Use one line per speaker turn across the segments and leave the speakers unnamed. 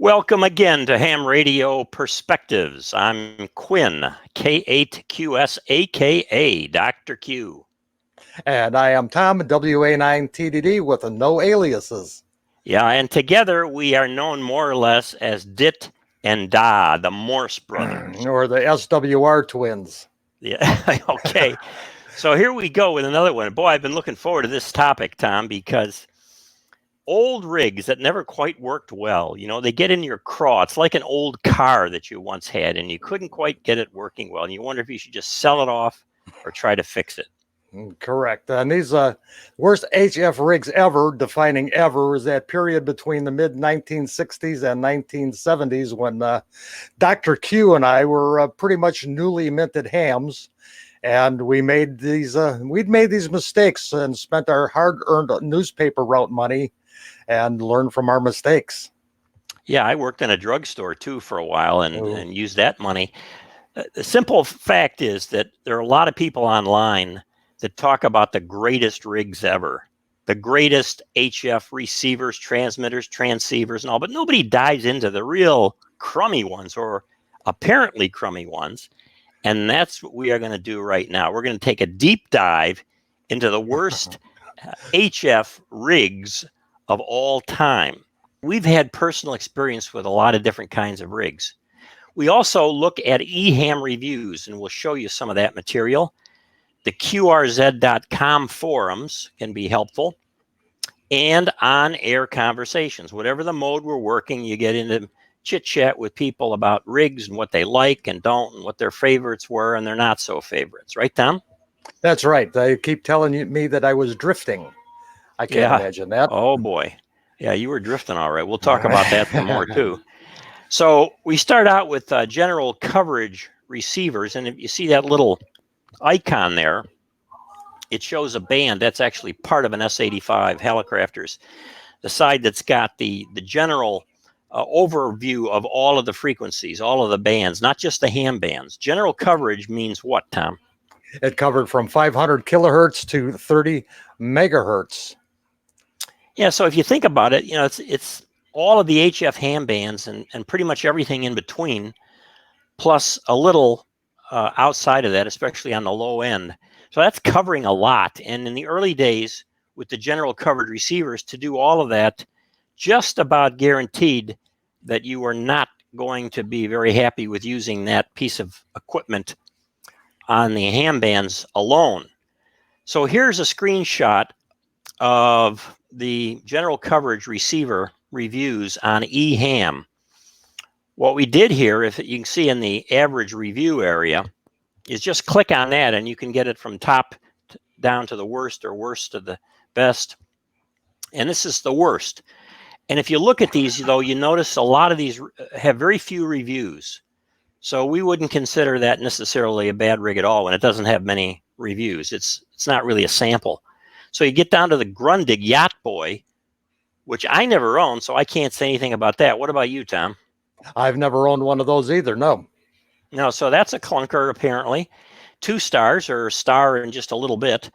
Welcome again to Ham Radio Perspectives. I'm Quinn, K8QS, aka Dr. Q.
And I am Tom, WA9TDD with no aliases.
Yeah, and together we are known more or less as Dit and Da, the Morse brothers.
Or the SWR twins.
Yeah, okay. So here we go with another one. Boy, I've been looking forward to this topic, Tom, because old rigs that never quite worked well, they get in your craw. It's like an old car that you once had and you couldn't quite get it working well. And you wonder if you should just sell it off or try to fix it.
Correct. And these worst HF rigs ever, defining ever, is that period between the mid-1960s and 1970s when Dr. Q and I were pretty much newly minted hams. And we'd made these mistakes and spent our hard-earned newspaper route money and learn from our mistakes.
Yeah, I worked in a drugstore too for a while and used that money. The simple fact is that there are a lot of people online that talk about the greatest rigs ever, the greatest HF receivers, transmitters, transceivers, and all, but nobody dives into the real crummy ones or apparently crummy ones. And that's what we are going to do right now. We're going to take a deep dive into the worst HF rigs of all time. We've had personal experience with a lot of different kinds of rigs. We also look at eHam reviews, and we'll show you some of that material. The QRZ.com forums can be helpful, and on-air conversations. Whatever the mode we're working, you get into chit-chat with people about rigs and what they like and don't, and what their favorites were and their not-so favorites. Right, Tom?
That's right. They keep telling me that I was drifting. I can't imagine that.
Oh, boy. Yeah, you were drifting all right. We'll talk about that some more, too. So we start out with general coverage receivers. And if you see that little icon there, it shows a band. That's actually part of an S85 Helicrafters. The side that's got the general overview of all of the frequencies, all of the bands, not just the ham bands. General coverage means what, Tom?
It covered from 500 kilohertz to 30 megahertz.
Yeah, so if you think about it, it's all of the HF ham bands and pretty much everything in between, plus a little outside of that, especially on the low end. So that's covering a lot. And in the early days with the general coverage receivers, to do all of that, just about guaranteed that you are not going to be very happy with using that piece of equipment on the ham bands alone. So here's a screenshot of the general coverage receiver reviews on eHam. What we did here, if you can see in the average review area, is just click on that and you can get it from top down to the worst or worst to the best. And this is the worst. And if you look at these, though, you notice a lot of these have very few reviews. So we wouldn't consider that necessarily a bad rig at all when it doesn't have many reviews. It's not really a sample. So you get down to the Grundig Yacht Boy, which I never owned, so I can't say anything about that. What about you, Tom?
I've never owned one of those either, no.
No, so that's a clunker, apparently. 2 stars, or a star and just a little bit.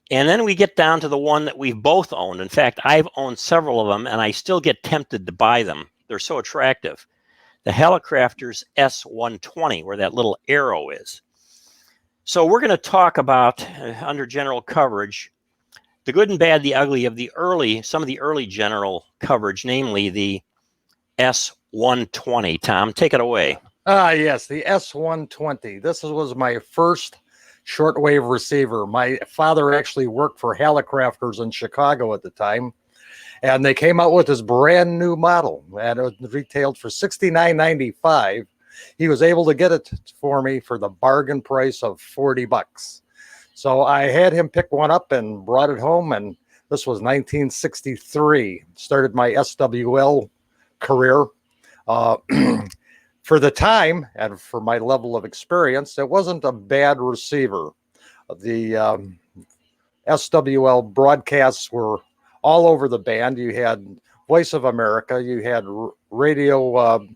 And then we get down to the one that we've both owned. In fact, I've owned several of them, and I still get tempted to buy them. They're so attractive. The Helicrafters S120, where that little arrow is. So we're going to talk about, under general coverage, the good and bad, the ugly of some of the early general coverage, namely the S120. Tom, take it away.
Yes, the S120. This was my first shortwave receiver. My father actually worked for Helicrafters in Chicago at the time, and they came out with this brand new model, and it was retailed for $69.95. He was able to get it for me for the bargain price of $40. So I had him pick one up and brought it home, and this was 1963. Started my SWL career. For the time and for my level of experience, it wasn't a bad receiver. The SWL broadcasts were all over the band. You had Voice of America, you had Radio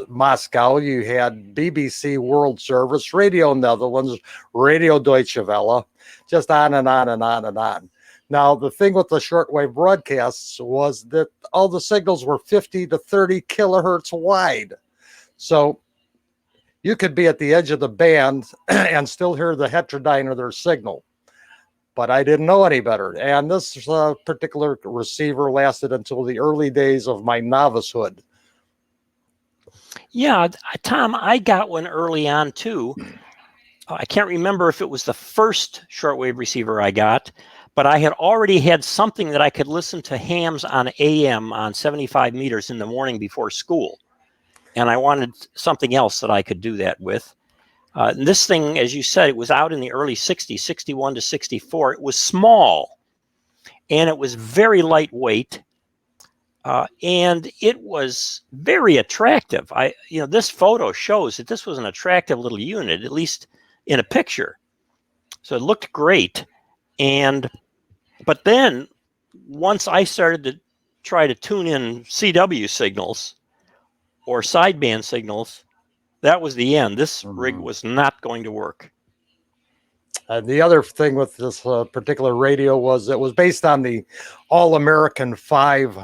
Moscow, you had BBC World Service, Radio Netherlands, Radio Deutsche Welle, just on and on and on and on. Now, the thing with the shortwave broadcasts was that all the signals were 50 to 30 kilohertz wide. So you could be at the edge of the band and still hear the heterodyne of their signal. But I didn't know any better. And this particular receiver lasted until the early days of my novicehood.
Yeah, Tom, I got one early on too. I can't remember if it was the first shortwave receiver I got, but I had already had something that I could listen to hams on AM on 75 meters in the morning before school. And I wanted something else that I could do that with. And this thing, as you said, it was out in the early 60s, 61 to 64. It was small, and it was very lightweight, and it was very attractive. This photo shows that this was an attractive little unit, at least in a picture. So it looked great. But then once I started to try to tune in CW signals or sideband signals, that was the end. This rig was not going to work.
The other thing with this particular radio was it was based on the All-American 5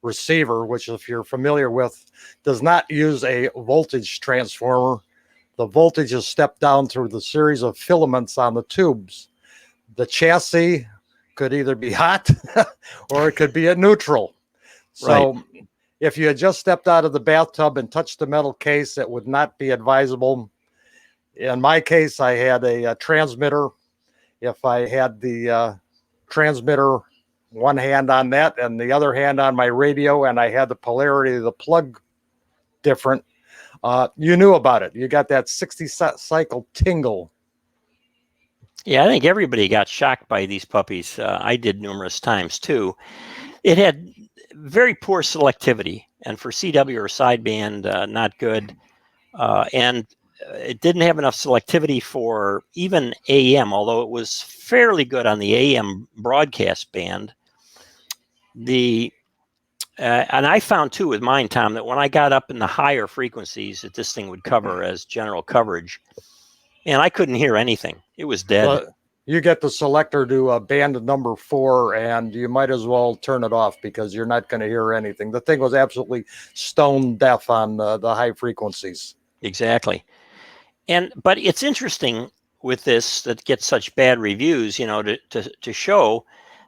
receiver, which, if you're familiar with, does not use a voltage transformer. The voltage is stepped down through the series of filaments on the tubes. The chassis could either be hot or it could be at neutral. So right. If you had just stepped out of the bathtub and touched the metal case, it would not be advisable. In my case, I had a transmitter. If I had the transmitter, one hand on that and the other hand on my radio, and I had the polarity of the plug different, you knew about it. You got that 60 cycle tingle.
Yeah, I think everybody got shocked by these puppies. I did numerous times too. It had very poor selectivity, and for CW or sideband, not good. And it didn't have enough selectivity for even AM, although it was fairly good on the AM broadcast band. And I found too with mine, Tom, that when I got up in the higher frequencies that this thing would cover as general coverage, and I couldn't hear anything. It was dead.
But you get the selector to band number 4, and you might as well turn it off because you're not going to hear anything. The thing was absolutely stone deaf on the high frequencies.
Exactly. But it's interesting with this that gets such bad reviews, to show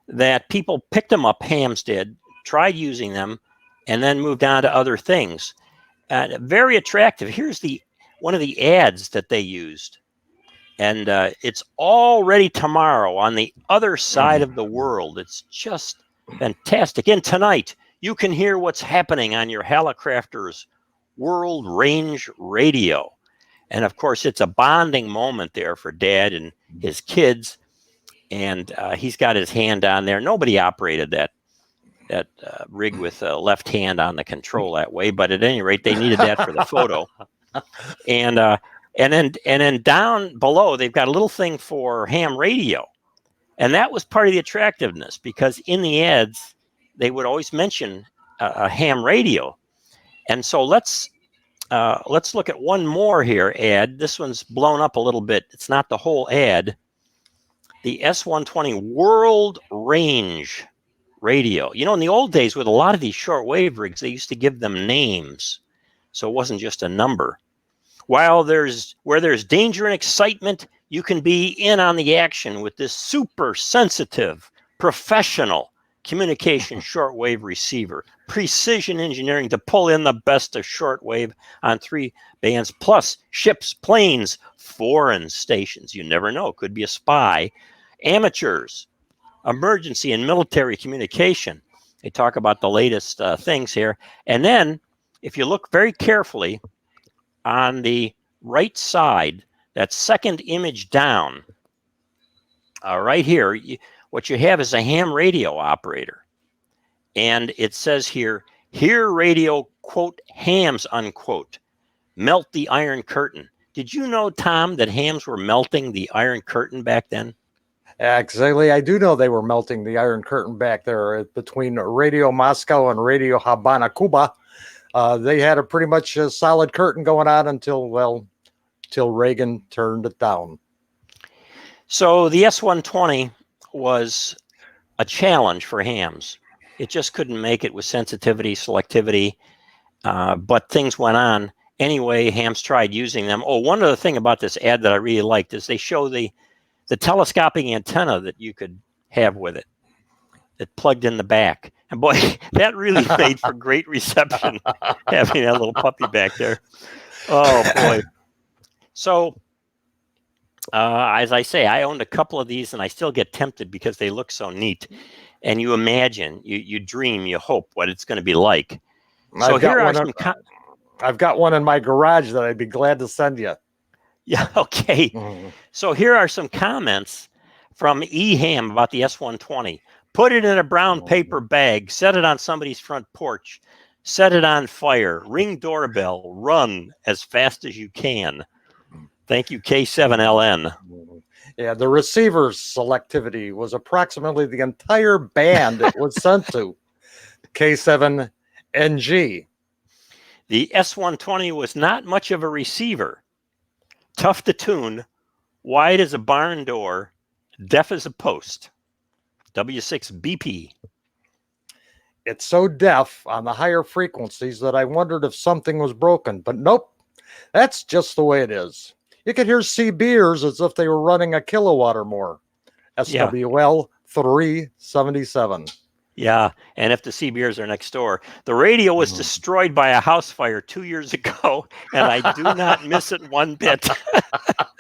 that people picked them up, hams did, tried using them, and then moved on to other things. Very attractive. Here's one of the ads that they used. And it's already tomorrow on the other side of the world. It's just fantastic. And tonight, you can hear what's happening on your Helicrafters World Range Radio. And of course, it's a bonding moment there for Dad and his kids. And he's got his hand on there. Nobody operated that rig with a left hand on the control that way. But at any rate, they needed that for the photo. And then down below, they've got a little thing for ham radio. And that was part of the attractiveness, because in the ads, they would always mention a ham radio. And so let's look at one more here ad. This one's blown up a little bit. It's not the whole ad. The S120 World Range Radio. In the old days with a lot of these shortwave rigs, they used to give them names. So it wasn't just a number. Where there's danger and excitement, you can be in on the action with this super sensitive, professional communication shortwave receiver. Precision engineering to pull in the best of shortwave on 3 bands, plus ships, planes, foreign stations. You never know. Could be a spy. Amateurs, emergency and military communication. They talk about the latest things here. And then, if you look very carefully, on the right side, that second image down, right here, what you have is a ham radio operator. And it says here, hear radio, quote, hams, unquote, melt the Iron Curtain. Did you know, Tom, that hams were melting the Iron Curtain back then?
Exactly. I do know they were melting the Iron Curtain back there between Radio Moscow and Radio Habana, Cuba. They had a pretty much a solid curtain going on until Reagan turned it down.
So the S120 was a challenge for hams. It just couldn't make it with sensitivity, selectivity, but things went on. Anyway, hams tried using them. Oh, one other thing about this ad that I really liked is they show the telescoping antenna that you could have with it. It plugged in the back. And boy, that really made for great reception, having that little puppy back there. Oh, boy. So, as I say, I owned a couple of these, and I still get tempted because they look so neat. And you imagine, you dream, you hope what it's going to be like. So here are some...
I've got one in my garage that I'd be glad to send you.
Yeah, okay. Mm-hmm. So here are some comments from E-Ham about the S120. Put it in a brown paper bag, set it on somebody's front porch, set it on fire, ring doorbell, run as fast as you can. Thank you, K7LN.
Yeah, the receiver selectivity was approximately the entire band it was sent to. K7NG.
The S120 was not much of a receiver. Tough to tune, wide as a barn door, deaf as a post. W6BP.
It's so deaf on the higher frequencies that I wondered if something was broken, but nope, that's just the way it is. You could hear CBers as if they were running a kilowatt or more. SWL 377.
Yeah, and if the CBers are next door. The radio was destroyed by a house fire 2 years ago, and I do not miss it one bit.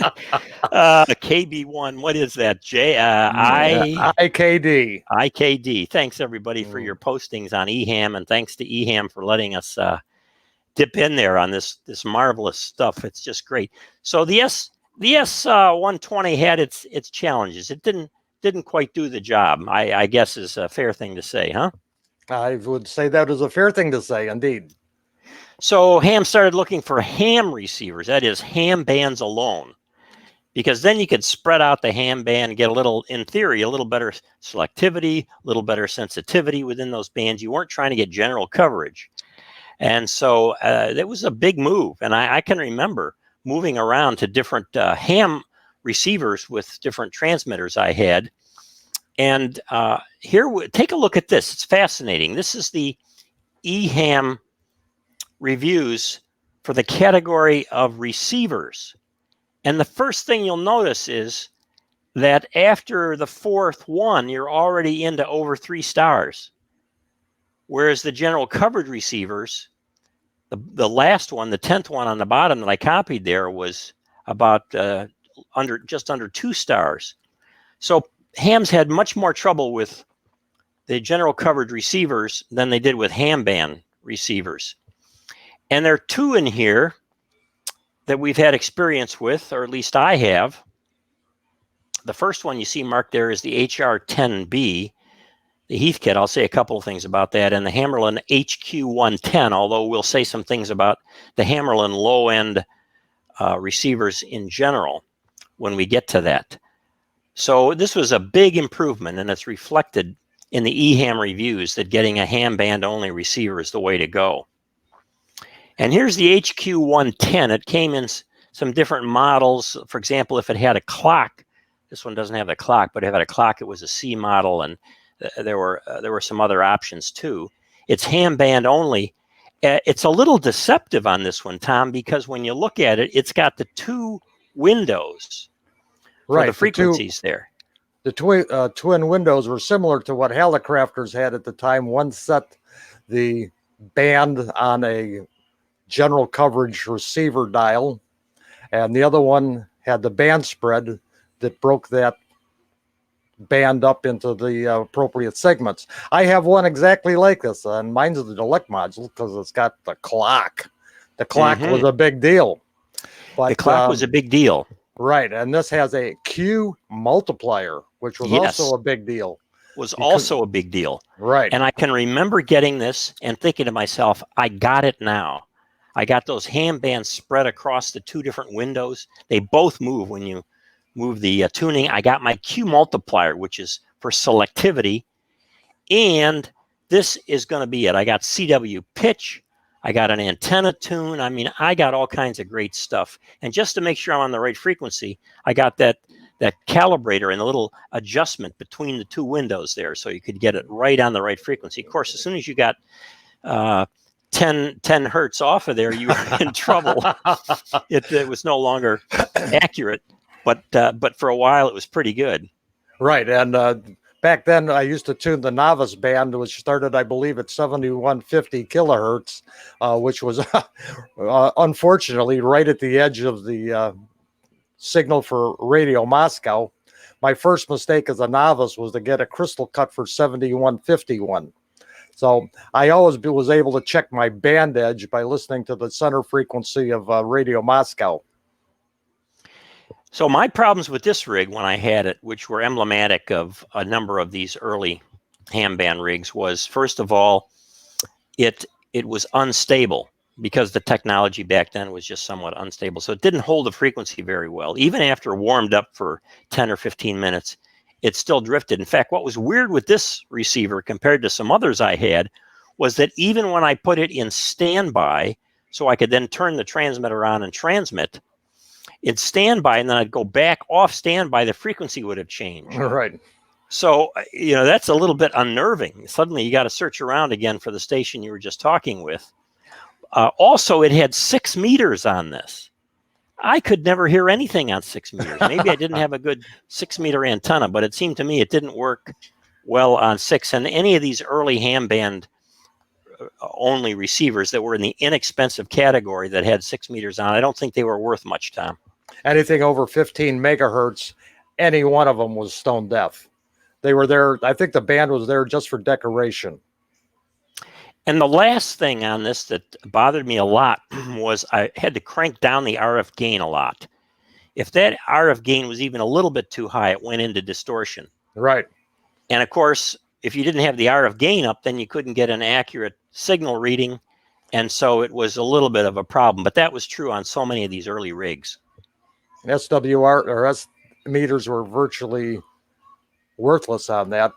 KB1, what is that?
IKD.
IKD. Thanks, everybody, for your postings on E-Ham, and thanks to E-Ham for letting us dip in there on this marvelous stuff. It's just great. So the S120 had its challenges. It didn't quite do the job, I guess is a fair thing to say, huh?
I would say that is a fair thing to say, indeed.
So ham started looking for ham receivers, that is ham bands alone, because then you could spread out the ham band, get a little, in theory, a little better selectivity, a little better sensitivity within those bands. You weren't trying to get general coverage. And so it was a big move. And I can remember moving around to different ham receivers with different transmitters I had. And here, take a look at this. It's fascinating. This is the E-Ham reviews for the category of receivers. And the first thing you'll notice is that after the fourth one, you're already into over 3 stars. Whereas the general coverage receivers, the last one, the 10th one on the bottom that I copied there, was about just under 2 stars. So hams had much more trouble with the general coverage receivers than they did with ham band receivers. And there are 2 in here that we've had experience with, or at least I have. The first one you see marked there is the HR10B, the Heathkit. I'll say a couple of things about that, and the Hammerlin HQ110, although we'll say some things about the Hammerlin low-end receivers in general when we get to that. So this was a big improvement, and it's reflected in the E-Ham reviews that getting a ham band only receiver is the way to go. And here's the HQ110. It came in some different models. For example, if it had a clock, this one doesn't have a clock, but if it had a clock, it was a C model, and there were some other options too. It's ham band only. It's a little deceptive on this one, Tom, because when you look at it, it's got the 2 windows for the frequencies there.
The twin windows were similar to what Helicrafters had at the time. One set the band on a general coverage receiver dial, and the other one had the band spread that broke that band up into the appropriate segments. I have one exactly like this, and mine's the Delect module because it's got the clock. The clock was a big deal. But
the clock was a big deal.
Right, and this has a Q multiplier, which was also a big deal.
Also a big deal.
Right.
And I can remember getting this and thinking to myself, I got it now. I got those ham bands spread across the 2 different windows. They both move when you move the tuning. I got my Q multiplier, which is for selectivity. And this is going to be it. I got CW pitch. I got an antenna tune. I mean, I got all kinds of great stuff. And just to make sure I'm on the right frequency, I got that calibrator and the little adjustment between the two windows there, so you could get it right on the right frequency. Of course, as soon as you got 10 hertz off of there, you were in trouble. It was no longer accurate, but for a while it was pretty good.
Right, and back then I used to tune the novice band, which started, I believe, at 7150 kilohertz, which was unfortunately right at the edge of the signal for Radio Moscow. My first mistake as a novice was to get a crystal cut for 7151. So I always was able to check my band edge by listening to the center frequency of Radio Moscow.
So my problems with this rig when I had it, which were emblematic of a number of these early ham band rigs, was, first of all, it was unstable because the technology back then was just somewhat unstable. So it didn't hold the frequency very well. Even after warmed up for 10 or 15 minutes, it still drifted. In fact, what was weird with this receiver compared to some others I had was that even when I put it in standby, so I could then turn the transmitter on and transmit, in standby, and then I'd go back off standby, the frequency would have changed.
Right.
So, that's a little bit unnerving. Suddenly you got to search around again for the station you were just talking with. Also, it had 6 meters on this. I could never hear anything on 6 meters. Maybe I didn't have a good 6-meter antenna, but it seemed to me it didn't work well on 6. And any of these early ham band only receivers that were in the inexpensive category that had 6 meters on, I don't think they were worth much, Tom.
Anything over 15 megahertz, any one of them was stone deaf. They were there. I think the band was there just for decoration.
And the last thing on this that bothered me a lot was I had to crank down the RF gain a lot. If that RF gain was even a little bit too high, it went into distortion.
Right.
And of course, if you didn't have the RF gain up, then you couldn't get an accurate signal reading. And so it was a little bit of a problem. But that was true on so many of these early rigs.
SWR or S meters were virtually worthless on that.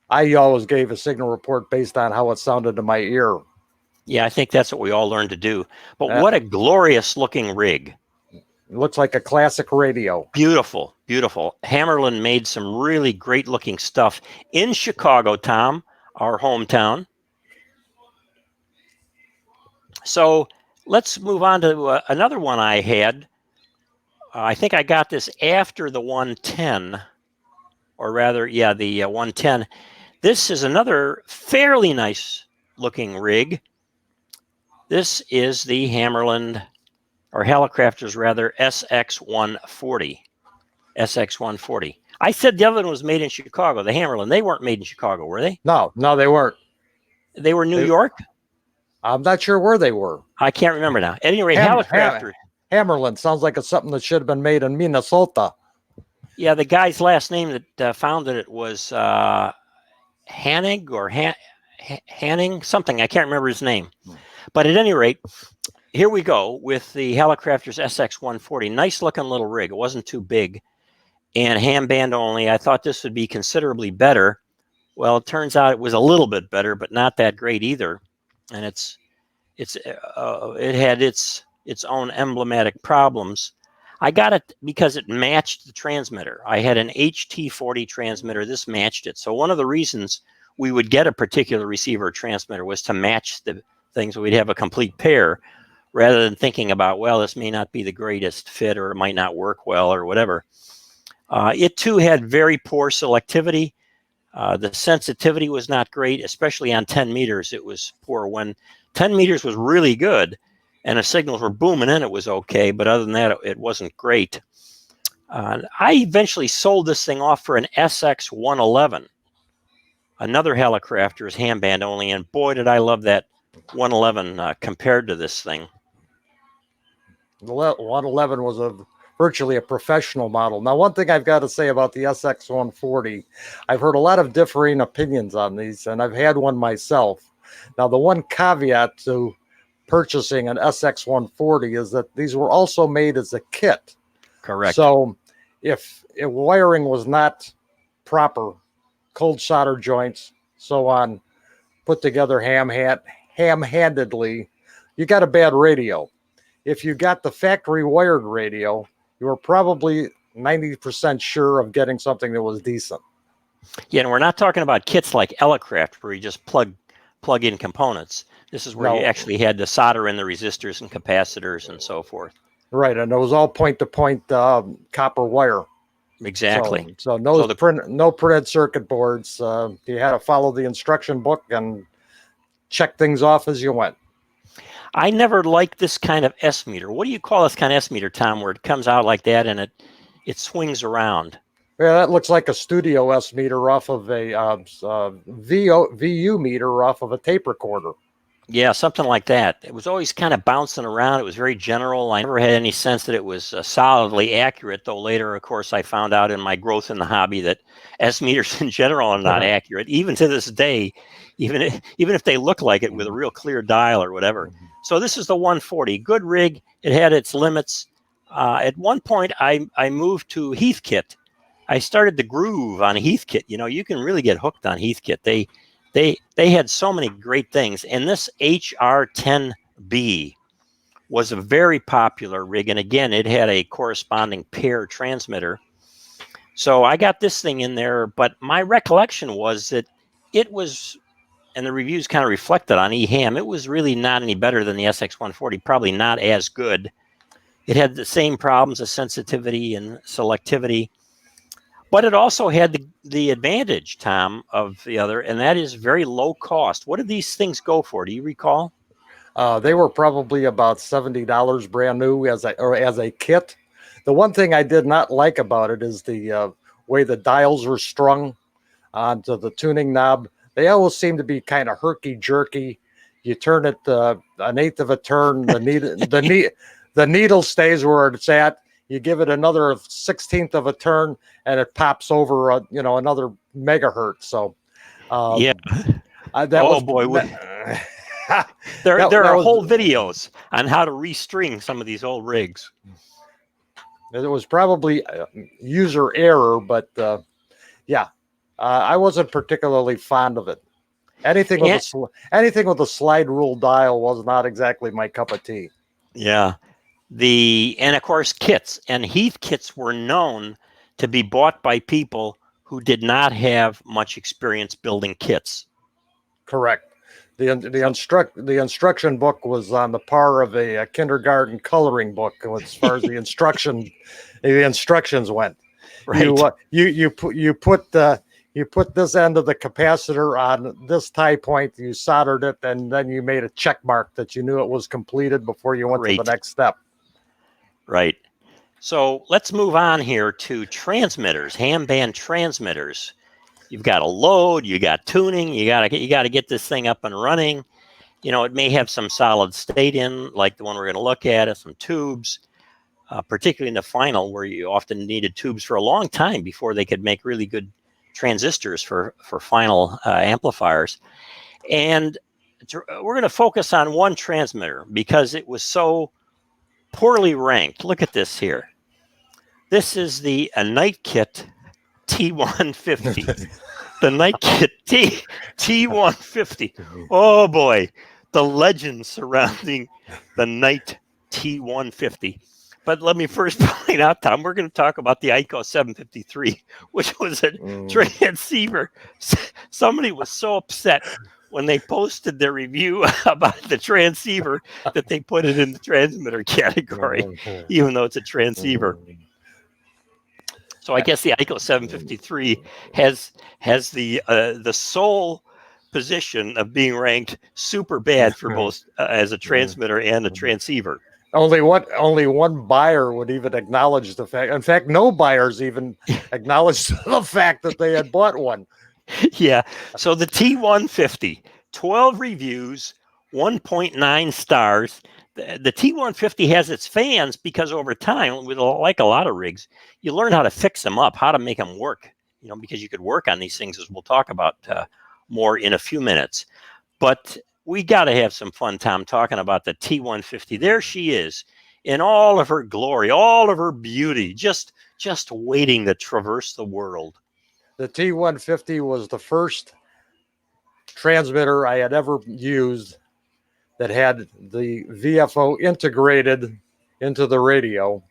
I always gave a signal report based on how it sounded to my ear.
Yeah, I think that's what we all learned to do. But what a glorious looking rig.
It looks like a classic radio.
Beautiful, beautiful. Hammerlin made some really great looking stuff in Chicago, Tom, our hometown. So let's move on to another one I had. I think I got this after the 110, or rather, yeah, the 110. This is another fairly nice looking rig. This is the Hammerlin, or Helicrafters rather, Sx140. Sx140. I said the other one was made in Chicago, the Hammerlin. They weren't made in Chicago, were they?
No, they weren't.
They were New York?
I'm not sure where they were.
I can't remember now. At any rate, Helicrafters.
Hammerlin sounds like it's something that should have been made in Minnesota.
Yeah, the guy's last name that founded it was Hannig or Hanning, something. I can't remember his name. But at any rate, here we go with the Helicrafters Sx140. Nice looking little rig. It wasn't too big. And ham band only. I thought this would be considerably better. Well, it turns out it was a little bit better, but not that great either. And it had its own emblematic problems. I got it because it matched the transmitter. I had an HT40 transmitter. This matched it. So one of the reasons we would get a particular receiver or transmitter was to match the things. We'd have a complete pair rather than thinking about, well, this may not be the greatest fit or it might not work well or whatever. It too had very poor selectivity. The sensitivity was not great, especially on 10 meters. It was poor. When 10 meters was really good and the signals were booming in, it was okay. But other than that, it wasn't great. I eventually sold this thing off for an Sx111, another Helicrafters ham band only. And boy, did I love that 111 compared to this thing.
The 111 was virtually a professional model. Now, one thing I've got to say about the Sx140, I've heard a lot of differing opinions on these, and I've had one myself. Now, the one caveat to purchasing an Sx140 is that these were also made as a kit.
Correct.
So if wiring was not proper, cold solder joints, so on, put together ham-handedly, you got a bad radio. If you got the factory wired radio, you were probably 90% sure of getting something that was decent.
Yeah, and we're not talking about kits like Helicraft where you just plug in components. This is where you
No,
actually had to solder in the resistors and capacitors and so forth.
right, and it was all point-to-point copper wire.
Exactly.
So no printed circuit boards. You had to follow the instruction book and check things off as you went.
I never liked this kind of S meter. What do you call this kind of S meter, Tom, where it comes out like that and it swings around?
Yeah, that looks like a Studio S meter off of a VU meter off of a tape recorder.
Yeah, something like that. It was always kind of bouncing around. It was very general. I never had any sense that it was solidly accurate, though later, of course, I found out in my growth in the hobby that S meters in general are not accurate, even to this day, even if they look like it with a real clear dial or whatever. So this is the 140. Good rig. It had its limits. At one point, I moved to Heathkit. I started to groove on Heathkit. You know, you can really get hooked on Heathkit. They had so many great things, and this HR10B was a very popular rig, and again, it had a corresponding pair transmitter. So I got this thing in there, but my recollection was that it was, and the reviews kind of reflected on eHam, it was really not any better than the Sx140, probably not as good. It had the same problems of sensitivity and selectivity. But it also had the advantage, Tom, of the other, and that is very low cost. What did these things go for? Do you recall?
They were probably about $70 brand new as a kit. The one thing I did not like about it is the way the dials were strung onto the tuning knob. They always seem to be kind of herky jerky. You turn it an eighth of a turn, the needle stays where it's at. You give it another 16th of a turn, and it pops over, another megahertz. So,
Yeah.
that
Oh
was
boy, there are whole videos on how to restring some of these old rigs.
It was probably user error, but I wasn't particularly fond of it. Anything with a slide rule dial was not exactly my cup of tea.
Yeah. And of course, kits and Heath kits were known to be bought by people who did not have much experience building kits.
Correct. The instruction book was on the par of a kindergarten coloring book as far as the instructions went.
Right.
You put this end of the capacitor on this tie point. You soldered it, and then you made a check mark that you knew it was completed before you went to the next step.
Right. So let's move on here to transmitters, ham band transmitters. You've got a load, you got tuning, you got to get this thing up and running. You know, it may have some solid state in, like the one we're going to look at, some tubes, particularly in the final, where you often needed tubes for a long time before they could make really good transistors for final amplifiers. And we're going to focus on one transmitter because it was so poorly ranked. Look at this here. This is the Night Kit T150. The Night Kit T150. Oh boy, the legends surrounding the Night T150. But let me first point out, Tom, we're going to talk about the ICO 753, which was a transceiver. Somebody was so upset when they posted their review about the transceiver that they put it in the transmitter category, even though it's a transceiver. So I guess the ICO 753 has the sole position of being ranked super bad for both as a transmitter and a transceiver.
Only one buyer would even acknowledge the fact. In fact, no buyers even acknowledged the fact that they had bought one.
Yeah. So the T150, 12 reviews, 1.9 stars. The T150 has its fans because over time, like a lot of rigs, you learn how to fix them up, how to make them work, because you could work on these things, as we'll talk about more in a few minutes. But we got to have some fun, Tom, talking about the T150. There she is in all of her glory, all of her beauty, just waiting to traverse the world.
The T150 was the first transmitter I had ever used that had the VFO integrated into the radio.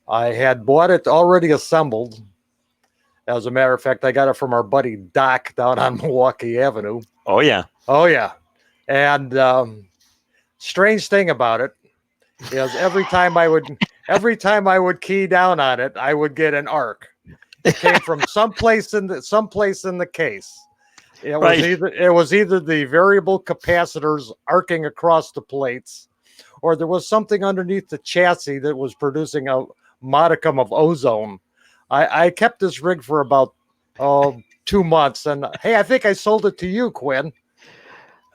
I had bought it already assembled. As a matter of fact, I got it from our buddy Doc down on Milwaukee Avenue.
Oh yeah.
Oh yeah, and strange thing about it is every time I would key down on it, I would get an arc. It came from someplace in the case. It was either the variable capacitors arcing across the plates, or there was something underneath the chassis that was producing a modicum of ozone. I kept this rig for about 2 months, and hey, I think I sold it to you, Quinn.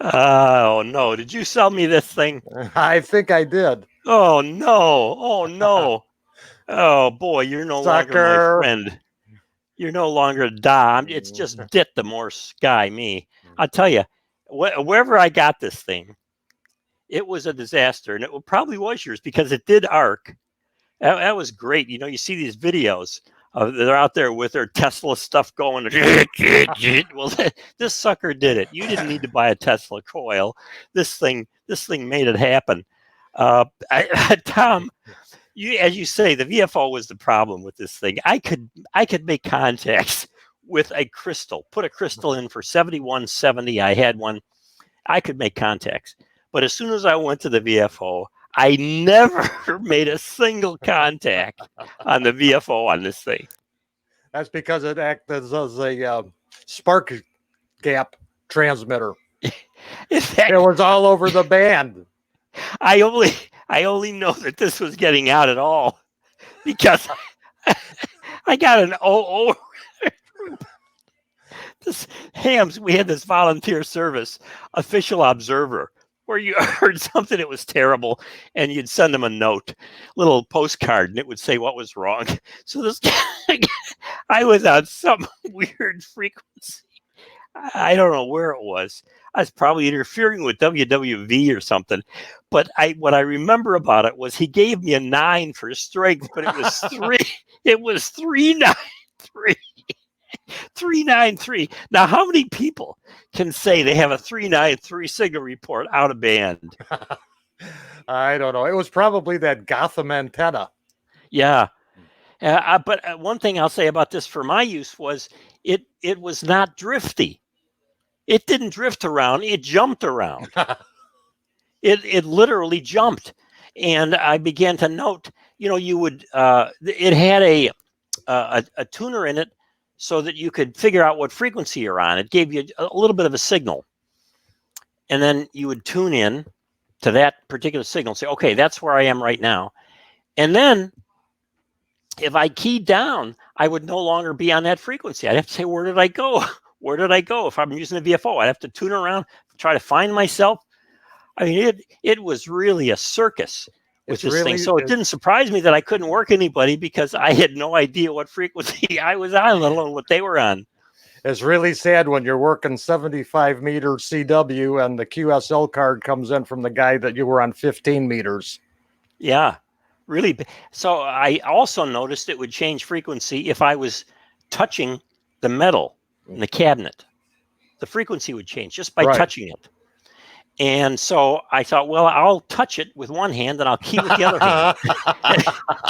Oh no! Did you sell me this thing?
I think I did.
Oh no! Oh no! Oh boy, you're no longer my friend. You're no longer Dom. It's just Dit the Morse guy, me. I'll tell you, wherever I got this thing, it was a disaster, and it probably was yours because it did arc. That was great. You know, you see these videos of they're out there with their Tesla stuff going. Well, this sucker did it. You didn't need to buy a Tesla coil. This thing made it happen. Tom, as you say, the VFO was the problem with this thing. I could make contacts with a crystal. Put a crystal in for 7170. I had one. I could make contacts. But as soon as I went to the VFO, I never made a single contact on the VFO on this thing.
That's because it acted as a spark gap transmitter.
In fact,
it was all over the band.
I only know that this was getting out at all because I got an OO. This Hams, we had this volunteer service official observer where you heard something that was terrible and you'd send them a note, little postcard, and it would say what was wrong. So this I was on some weird frequency. I don't know where it was. I was probably interfering with WWV or something. But what I remember about it was he gave me a 9 for strength, but it was 3. It was 393. 393. Now, how many people can say they have a 393 signal report out of band?
I don't know. It was probably that Gotham antenna.
Yeah. But one thing I'll say about this for my use was it was not drifty. It didn't drift around. It jumped around. It literally jumped. And I began to note, you would, it had a tuner in it so that you could figure out what frequency you're on. It gave you a little bit of a signal. And then you would tune in to that particular signal, say, okay, that's where I am right now. And then if I keyed down, I would no longer be on that frequency. I'd have to say, where did I go? Where did I go? If I'm using a VFO, I'd have to tune around, try to find myself. I mean, it was really a circus with this thing. So it didn't surprise me that I couldn't work anybody because I had no idea what frequency I was on, let alone what they were on.
It's really sad when you're working 75 meter CW and the QSL card comes in from the guy that you were on 15 meters.
Yeah, really. So I also noticed it would change frequency if I was touching the metal in the cabinet. The frequency would change just by touching it. And so I thought, well, I'll touch it with one hand and I'll key with the other hand.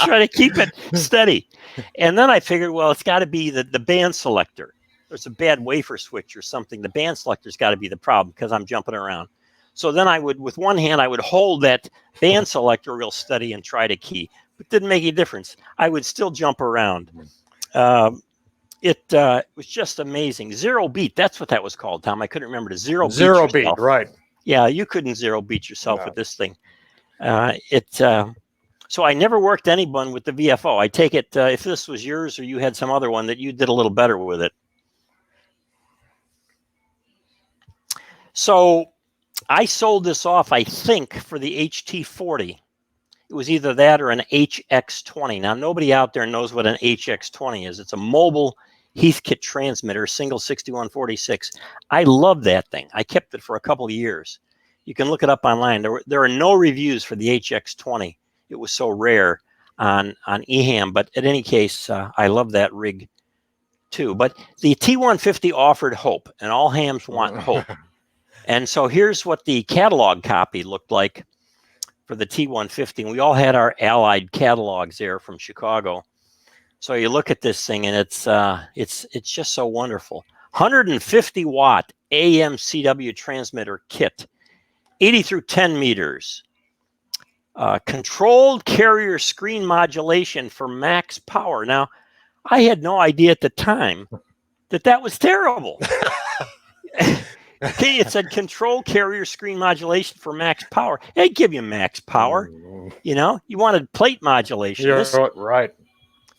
Try to keep it steady. And then I figured, well, it's got to be the band selector. There's a bad wafer switch or something. The band selector's got to be the problem because I'm jumping around. So then I would, with one hand, I would hold that band selector real steady and try to key. It didn't make any difference. I would still jump around. It was just amazing. Zero beat. That's what that was called, Tom. I couldn't remember the zero beat.
Right.
Yeah, you couldn't zero beat yourself with this thing. So I never worked anyone with the VFO. I take it if this was yours or you had some other one that you did a little better with it. So I sold this off, I think, for the HT40. It was either that or an HX20. Now, nobody out there knows what an HX20 is. It's a mobile Heathkit transmitter, single 6146. I love that thing. I kept it for a couple of years. You can look it up online. There are no reviews for the HX20. It was so rare on eHam. But in any case, I love that rig too. But the T150 offered hope, and all hams want hope. And so here's what the catalog copy looked like for the T150. And we all had our Allied catalogs there from Chicago. So you look at this thing, and it's just so wonderful. 150 watt AM CW transmitter kit, 80 through 10 meters. Controlled carrier screen modulation for max power. Now, I had no idea at the time that was terrible. Okay, it said control carrier screen modulation for max power. It'd give you max power. You know, you wanted plate modulation.
Yeah, right.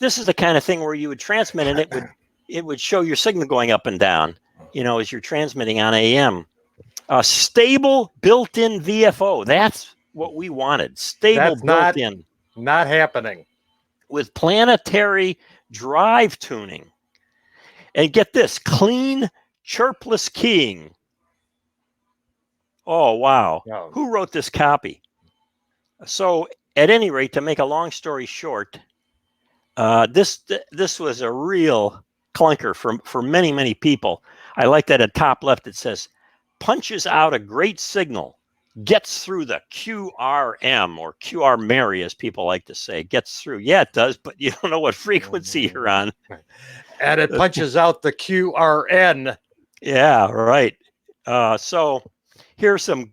This is the kind of thing where you would transmit, and it would show your signal going up and down, you know, as you're transmitting on AM. Stable built-in VFO. That's what we wanted. Stable built-in.
Not happening.
With planetary drive tuning. And get this, clean, chirpless keying. Oh, wow.
No.
Who wrote this copy? So, at any rate, to make a long story short, this was a real clunker for many, many people. I like that at top left it says, punches out a great signal, gets through the QRM, or QR Mary, as people like to say, gets through. Yeah, it does, but you don't know what frequency you're on.
And it punches out the QRN.
Yeah, right. So here's some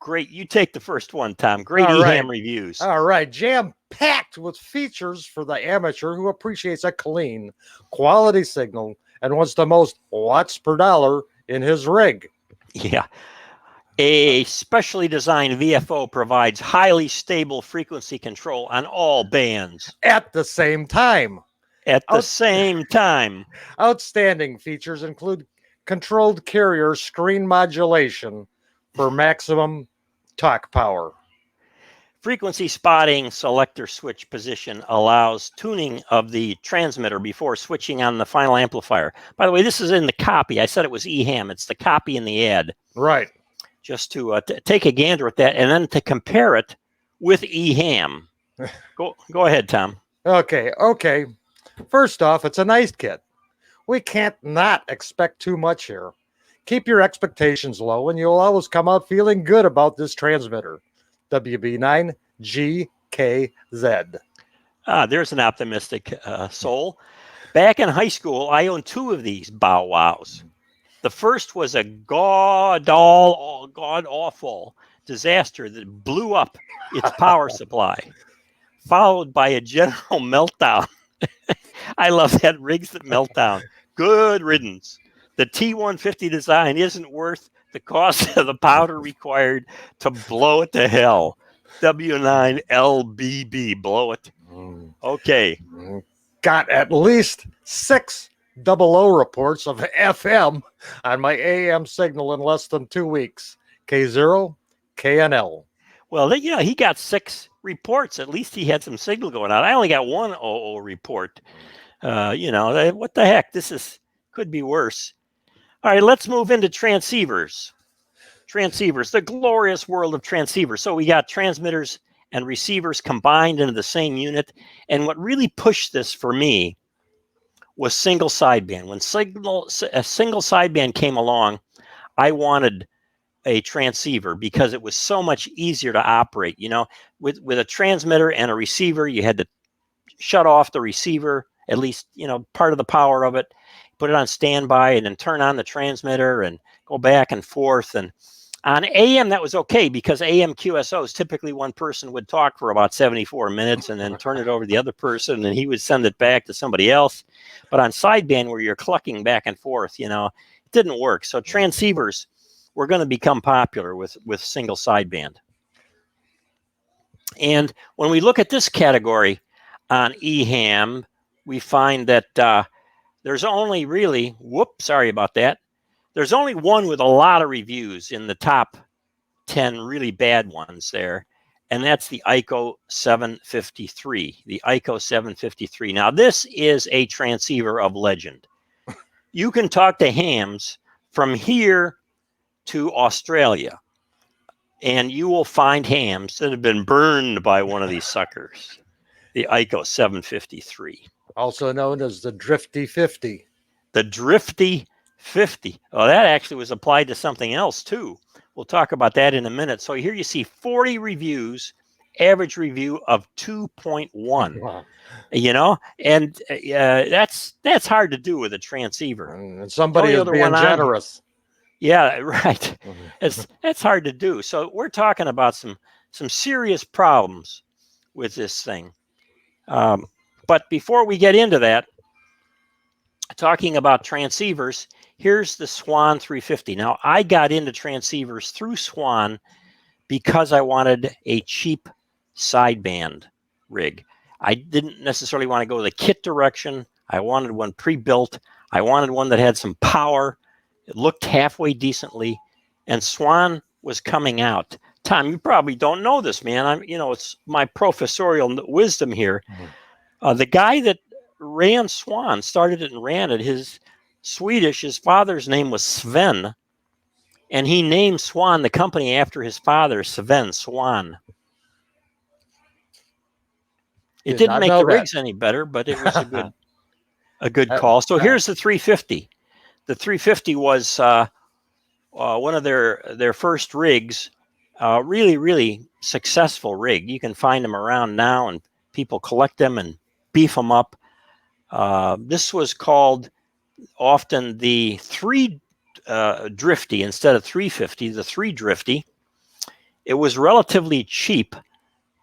great, you take the first one, Tom. Great EHAM reviews.
All right. Jam-packed with features for the amateur who appreciates a clean, quality signal and wants the most watts per dollar in his rig.
Yeah. A specially designed VFO provides highly stable frequency control on all bands.
At the same time. Outstanding features include controlled carrier screen modulation for maximum talk power.
Frequency spotting selector switch position allows tuning of the transmitter before switching on the final amplifier. By the way, this is in the copy. I said it was EHAM. It's the copy in the ad.
Right.
Just to take a gander at that and then to compare it with EHAM. Go ahead, Tom.
Okay. First off, it's a nice kit. We can't not expect too much here. Keep your expectations low and you'll always come out feeling good about this transmitter. WB9GKZ.
There's an optimistic soul. Back in high school, I owned 2 of these Bow Wows. The first was a god-awful disaster that blew up its power supply, followed by a general meltdown. I love that, rigs that melt down. Good riddance. The T150 design isn't worth the cost of the powder required to blow it to hell. W9LBB, blow it. Okay.
Got at least 6 00 reports of FM on my AM signal in less than 2 weeks. K0, KNL.
Well, he got 6 reports. At least he had some signal going on. I only got 1 00 report. What the heck? Could be worse. All right, let's move into transceivers. Transceivers, the glorious world of transceivers. So we got transmitters and receivers combined into the same unit. And what really pushed this for me was single sideband. When a single sideband came along, I wanted a transceiver because it was so much easier to operate. With a transmitter and a receiver, you had to shut off the receiver, at least, part of the power of it, put it on standby, and then turn on the transmitter and go back and forth. And on AM, that was okay because AM QSOs, typically one person would talk for about 74 minutes and then turn it over to the other person, and he would send it back to somebody else. But on sideband, where you're clucking back and forth, it didn't work. So transceivers were going to become popular with single sideband. And when we look at this category on EHAM, we find that there's only really, sorry about that. There's only one with a lot of reviews in the top 10 really bad ones there, and that's the ICO 753. The ICO 753. Now, this is a transceiver of legend. You can talk to hams from here to Australia, and you will find hams that have been burned by one of these suckers, the ICO 753.
Also known as the Drifty 50.
The Drifty 50. Oh, that actually was applied to something else too. We'll talk about that in a minute. So here you see 40 reviews average review of 2.1.
Wow.
You know, and that's hard to do with a transceiver.
And somebody is
other
being
one on here-
generous.
Yeah, right. It's hard to do. So we're talking about some serious problems with this thing. But before we get into that, talking about transceivers, here's the Swan 350. Now, I got into transceivers through Swan because I wanted a cheap sideband rig. I didn't necessarily want to go the kit direction. I wanted one pre-built. I wanted one that had some power. It looked halfway decently, and Swan was coming out. Tom, you probably don't know this, man. It's my professorial wisdom here. The guy that ran Swan, started it and ran it. His father's name was Sven, and he named Swan, the company, after his father, Sven Swan. It didn't make the rigs any better, but it was a good call. So here's the 350. The 350 was one of their first rigs. Really, really successful rig. You can find them around now, and people collect them and beef them up. This was called often the 3 Drifty instead of 350, the 3 Drifty. It was relatively cheap.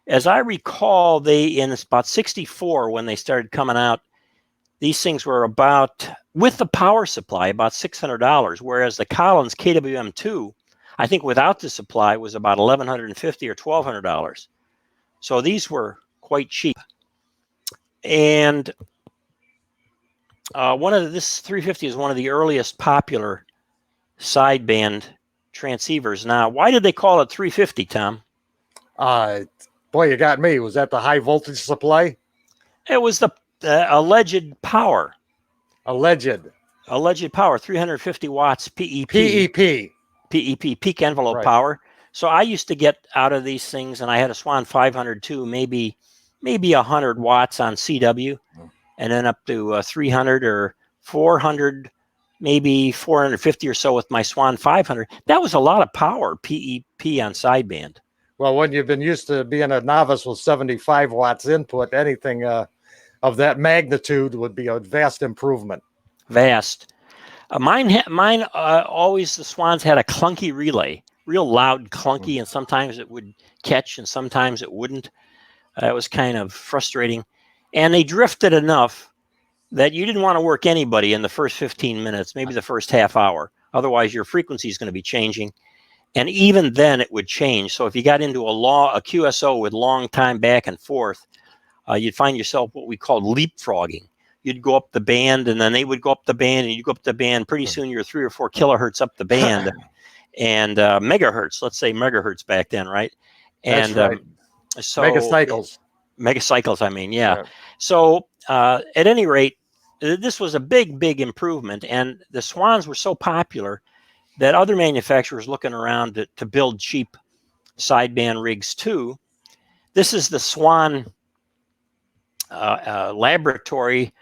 As I recall, in about 64, when they started coming out, these things were about, with the power supply, about $600, whereas the Collins KWM2, I think without the supply, was about $1,150 or $1,200. So these were quite cheap. And this 350 is one of the earliest popular sideband transceivers. Now, why did they call it 350, Tom?
Boy, you got me. Was that the high voltage supply?
It was the alleged power.
Alleged
power, 350 watts PEP. PEP, peak envelope power. So I used to get out of these things, and I had a Swan 500 too, maybe 100 watts on CW, and then up to 300 or 400, maybe 450 or so with my Swan 500. That was a lot of power, PEP on sideband.
Well, when you've been used to being a novice with 75 watts input, anything of that magnitude would be a vast improvement.
Vast. Mine always, the Swans had a clunky relay, real loud, clunky, and sometimes it would catch and sometimes it wouldn't. It was kind of frustrating. And they drifted enough that you didn't want to work anybody in the first 15 minutes, maybe the first half hour. Otherwise, your frequency is going to be changing. And even then, it would change. So if you got into a QSO with long time back and forth, you'd find yourself what we call leapfrogging. You'd go up the band, and then they would go up the band, and you'd go up the band. Pretty soon, you're 3 or 4 kilohertz up the band, and megahertz. Let's say megahertz back then, right? And
that's right.
So megacycles. I mean, yeah. So at any rate, this was a big improvement, and the Swans were so popular that other manufacturers looking around to build cheap sideband rigs too. This is the Swan laboratory,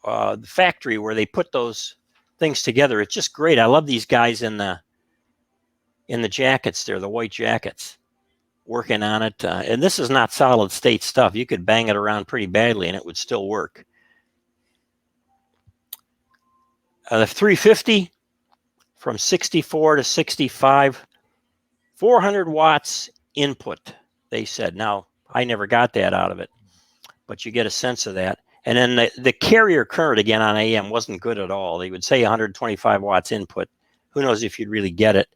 the factory where they put those things together. It's just great. I love these guys in the jackets there, the white jackets, working on it. And this is not solid state stuff. You could bang it around pretty badly and it would still work. The 350, from 64 to 65, 400 watts input, they said. Now, I never got that out of it, but you get a sense of that. And then the carrier current, again, on AM wasn't good at all. They would say 125 watts input. Who knows if you'd really get it.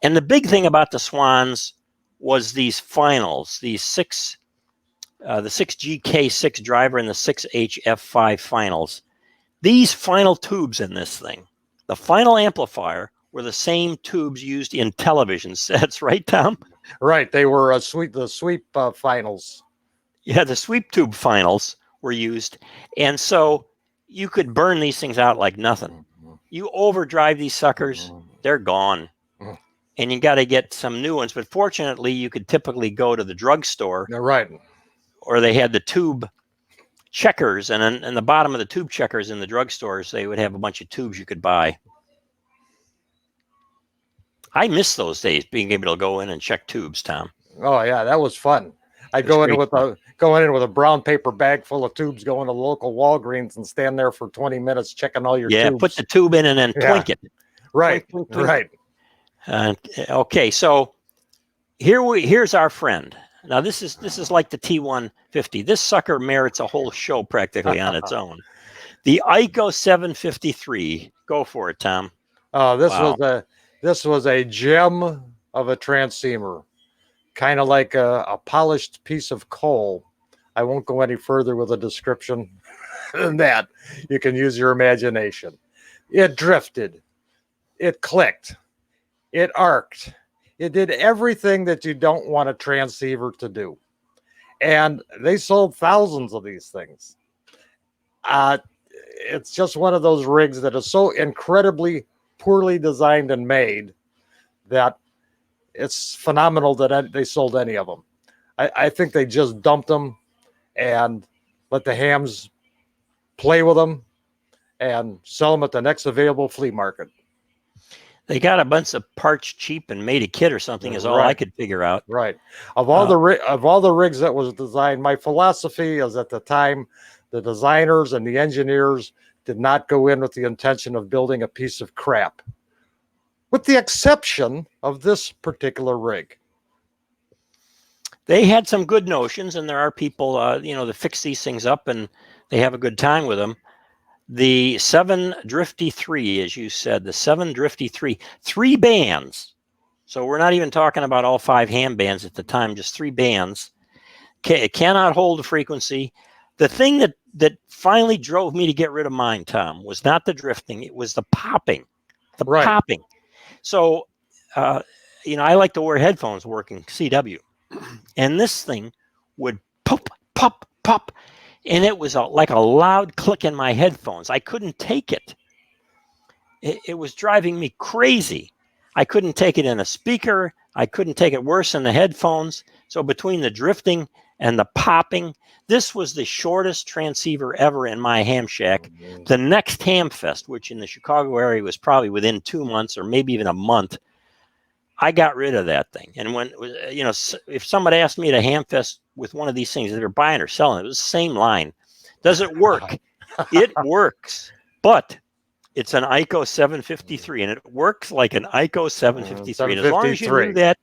And the big thing about the Swans was these finals, the 6GK6 driver and the 6HF5 finals. These final tubes in this thing, the final amplifier, were the same tubes used in television sets, right, Tom?
Right. They were the sweep finals.
Yeah, the sweep tube finals were used. And so you could burn these things out like nothing. You overdrive these suckers, they're gone. And you got to get some new ones. But fortunately, you could typically go to the drugstore.
Right.
Or they had the tube checkers. And in the bottom of the tube checkers in the drugstores, they would have a bunch of tubes you could buy. I miss those days, being able to go in and check tubes, Tom.
Oh, yeah, that was fun. I'd go in with a brown paper bag full of tubes, go into the local Walgreens and stand there for 20 minutes checking all your tubes.
Put the tube in and then twink it.
Right,
twink, twink.
right.
Okay, so here's our friend. Now this is like the T150. This sucker merits a whole show practically on its own. The ICO 753. Go for it, Tom.
This was a gem of a transceiver, kind of like a polished piece of coal. I won't go any further with a description than that. You can use your imagination. It drifted, it clicked, it arced, it did everything that you don't want a transceiver to do. And they sold thousands of these things. It's just one of those rigs that is so incredibly poorly designed and made that it's phenomenal that they sold any of them. I think they just dumped them and let the hams play with them and sell them at the next available flea market.
They got a bunch of parts cheap and made a kit or something is all I could figure out.
Right. Of all the rigs that was designed, my philosophy is at the time, the designers and the engineers did not go in with the intention of building a piece of crap, with the exception of this particular rig.
They had some good notions, and there are people, that fix these things up and they have a good time with them. The 753, as you said, the 753, 3 bands. So we're not even talking about all 5 ham bands at the time, just 3 bands. It cannot hold the frequency. The thing that finally drove me to get rid of mine, Tom, was not the drifting. It was the popping. Popping. So, I like to wear headphones working CW. And this thing would pop, pop, pop. And it was like a loud click in my headphones. I couldn't take it. It was driving me crazy. I couldn't take it in a speaker. I couldn't take it worse in the headphones. So between the drifting and the popping, this was the shortest transceiver ever in my ham shack. The next ham fest, which in the Chicago area was probably within 2 months or maybe even a month, I got rid of that thing. And when, if somebody asked me at a ham fest with one of these things, they're buying or selling, it was the same line. Does it work? It works, but it's an ICO 753, and it works like an ICO 753. And as long as you knew that,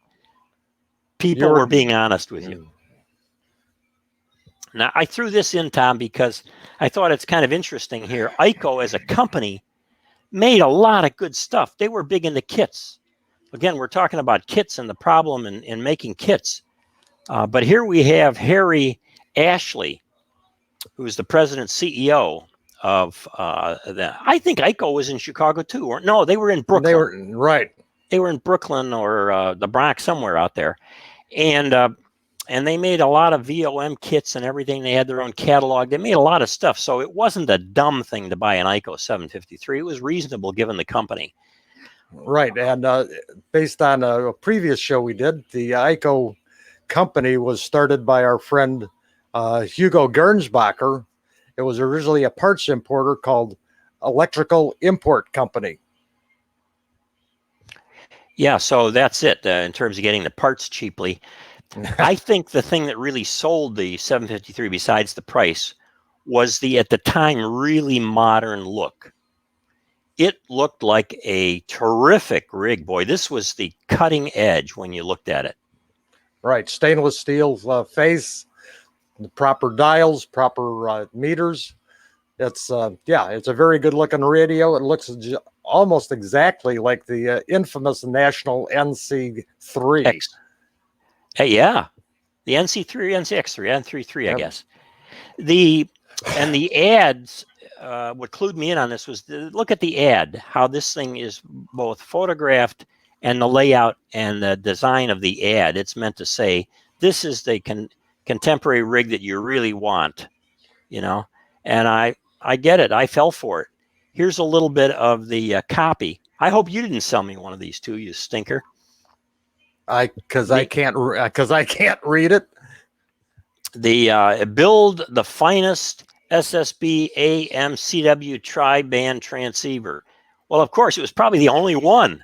people were being honest with you. Now, I threw this in, Tom, because I thought it's kind of interesting here. ICO, as a company, made a lot of good stuff. They were big into kits. Again, we're talking about kits and the problem in making kits. But here we have Harry Ashley, who's the president CEO of I think ICO was in Chicago too. Or no, they were in Brooklyn. They were in Brooklyn or the Bronx, somewhere out there. And they made a lot of VOM kits and everything. They had their own catalog. They made a lot of stuff. So it wasn't a dumb thing to buy an ICO 753. It was reasonable given the company.
Right. And based on a previous show we did, the ICO company was started by our friend Hugo Gernsbacher. It was originally a parts importer called Electrical Import Company. Yeah,
so that's it in terms of getting the parts cheaply. I think the thing that really sold the 753, besides the price, was the, at the time, really modern look. It looked like a terrific rig, boy. This was the cutting edge when you looked at it.
Right, stainless steel face, the proper dials, proper meters. It's it's a very good looking radio. It looks almost exactly like the infamous National NC3.
Hey, yeah, the NC3, NCX3, N33, I guess. The ads, what clued me in on this was look at the ad, how this thing is both photographed and the layout and the design of the ad. It's meant to say, this is the contemporary rig that you really want, and I get it. I fell for it. Here's a little bit of the copy. I hope you didn't sell me one of these too, you stinker.
Because I can't read it.
The build the finest SSB AM CW tri-band transceiver. Well, of course, it was probably the only one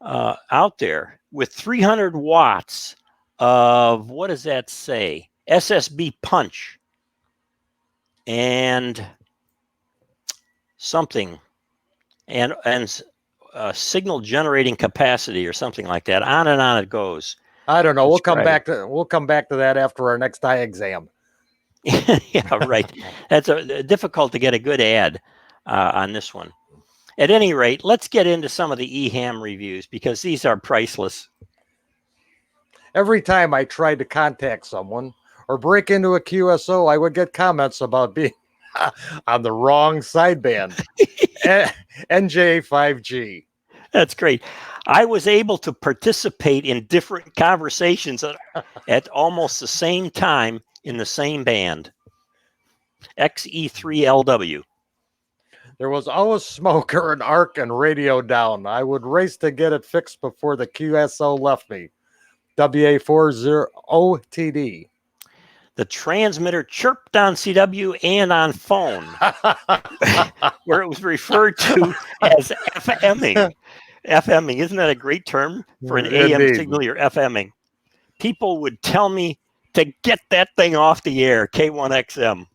out there with 300 watts of, what does that say? SSB punch and something, and signal generating capacity or something like that. On and on it goes.
I don't know. We'll come back to that after our next eye exam.
Yeah, right. That's difficult to get a good ad on this one. At any rate, let's get into some of the eHam reviews because these are priceless.
Every time I tried to contact someone or break into a QSO, I would get comments about being on the wrong sideband. NJ5G.
That's great. I was able to participate in different conversations at almost the same time in the same band. XE3LW.
There was always smoke or an arc and radio down. I would race to get it fixed before the QSO left me. WA40OTD.
The transmitter chirped on CW and on phone, where it was referred to as FMing. FMing, isn't that a great term for an AM signal? You're FMing. People would tell me to get that thing off the air, K1XM.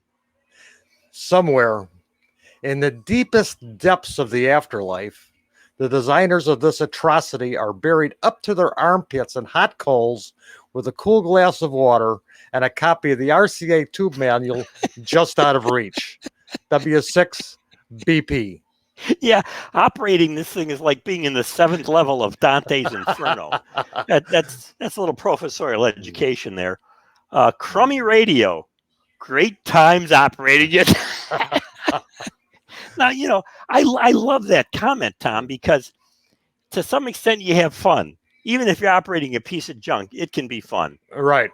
Somewhere in the deepest depths of the afterlife, the designers of this atrocity are buried up to their armpits in hot coals with a cool glass of water and a copy of the RCA tube manual just out of reach. W6BP.
Yeah, operating this thing is like being in the 7th level of Dante's Inferno. That's a little professorial education there. Crummy radio. Great times operating it. Now, I love that comment, Tom, because to some extent you have fun. Even if you're operating a piece of junk, it can be fun.
Right.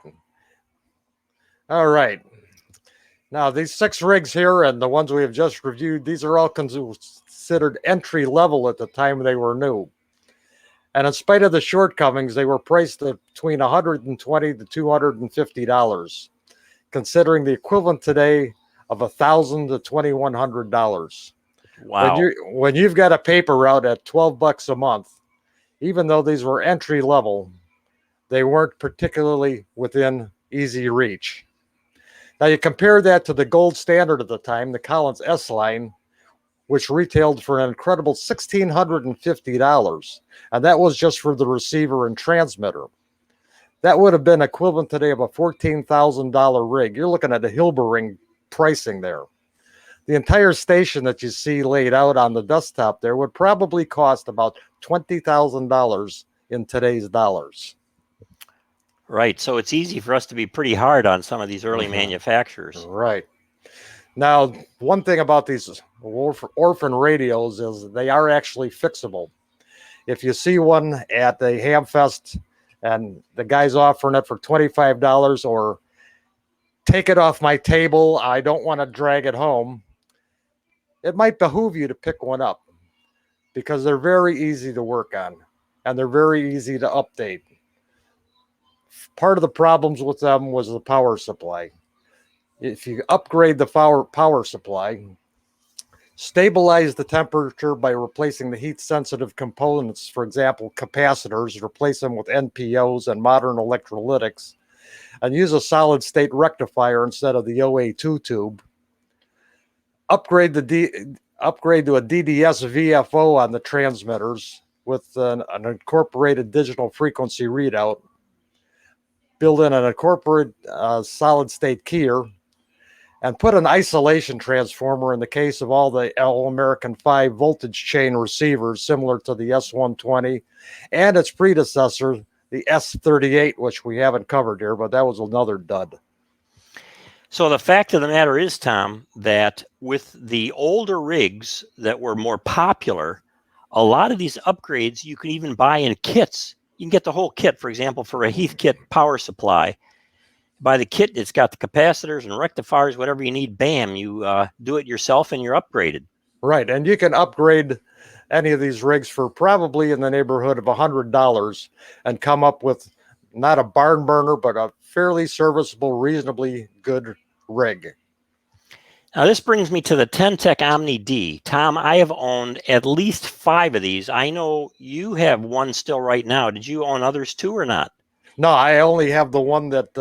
All right. Now, these 6 rigs here and the ones we have just reviewed, these are all considered entry level at the time they were new. And in spite of the shortcomings, they were priced at between $120 to $250, considering the equivalent today of $1,000 to $2,100.
Wow.
When you've got a paper route at $12 a month, even though these were entry level, they weren't particularly within easy reach. Now you compare that to the gold standard at the time, the Collins S line, which retailed for an incredible $1,650, and that was just for the receiver and transmitter. That would have been equivalent today of a $14,000 rig. You're looking at a Hilbering pricing there. The entire station that you see laid out on the desktop there would probably cost about $20,000 in today's dollars.
Right. So it's easy for us to be pretty hard on some of these early manufacturers.
Right. Now, one thing about these orphan radios is they are actually fixable. If you see one at the Hamfest and the guy's offering it for $25 or take it off my table, I don't want to drag it home, it might behoove you to pick one up because they're very easy to work on and they're very easy to update. Part of the problems with them was the power supply. If you upgrade the power supply, stabilize the temperature by replacing the heat-sensitive components, for example, capacitors, replace them with NPOs and modern electrolytics, and use a solid-state rectifier instead of the OA2 tube. Upgrade to a DDS VFO on the transmitters with an incorporated digital frequency readout. Build in an incorporated solid-state keyer, and put an isolation transformer in the case of all the All-American 5 voltage chain receivers similar to the S120 and its predecessor, the S38, which we haven't covered here, but that was another dud.
So the fact of the matter is, Tom, that with the older rigs that were more popular, a lot of these upgrades you can even buy in kits. You can get the whole kit, for example, for a Heathkit power supply. Buy the kit, it's got the capacitors and rectifiers, whatever you need, bam, you do it yourself and you're upgraded.
Right, and you can upgrade any of these rigs for probably in the neighborhood of $100 and come up with not a barn burner, but a fairly serviceable, reasonably good rig.
Now, this brings me to the Ten-Tec Omni D. Tom, I have owned at least 5 of these. I know you have one still right now. Did you own others too or not?
No, I only have the one that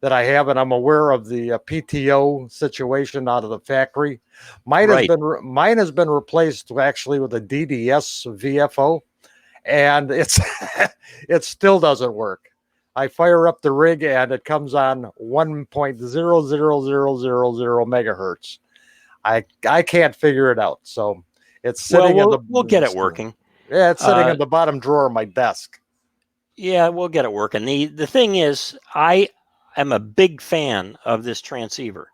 I have, and I'm aware of the PTO situation out of the factory.
Right.
Mine has been replaced actually with a DDS VFO, and it still doesn't work. I fire up the rig and it comes on 1.00000 megahertz. I can't figure it out. So it's
Well,
sitting in the
we'll get it working.
yeah, it's sitting
Uh,
in the bottom drawer of my desk.
yeah, we'll get it working. The thing is, I am a big fan of this transceiver.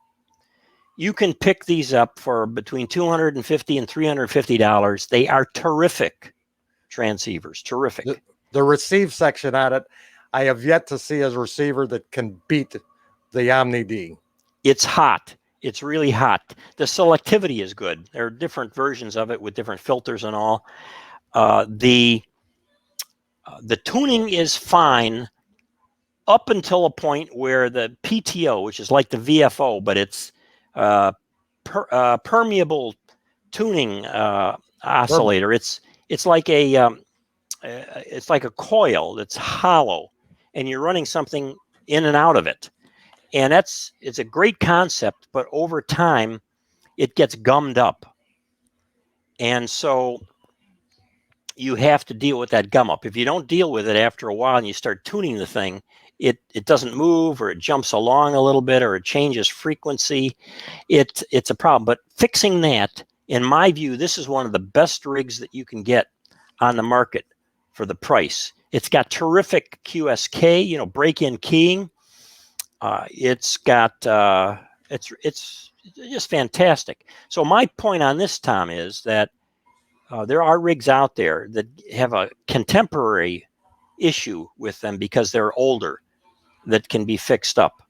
You can pick these up for between $250 and $350. They are terrific transceivers.
The,
Terrific.
the receive section on it, I have yet to see a receiver that can beat the Omni D.
It's hot. It's really hot. The selectivity is good. There are different versions of it with different filters and all. The tuning is fine up until a point where the PTO, which is like the VFO, but it's permeable tuning oscillator. It's like a coil that's hollow, and you're running something in and out of it. And it's a great concept, but over time it gets gummed up, and so you have to deal with that gum up. If you don't deal with it after a while and you start tuning the thing, it doesn't move, or it jumps along a little bit, or it changes frequency. It's a problem. But fixing that, in my view, this is one of the best rigs that you can get on the market for the price. It's got terrific QSK, break-in keying. It's just fantastic. So my point on this, Tom, is that there are rigs out there that have a contemporary issue with them because they're older that can be fixed up,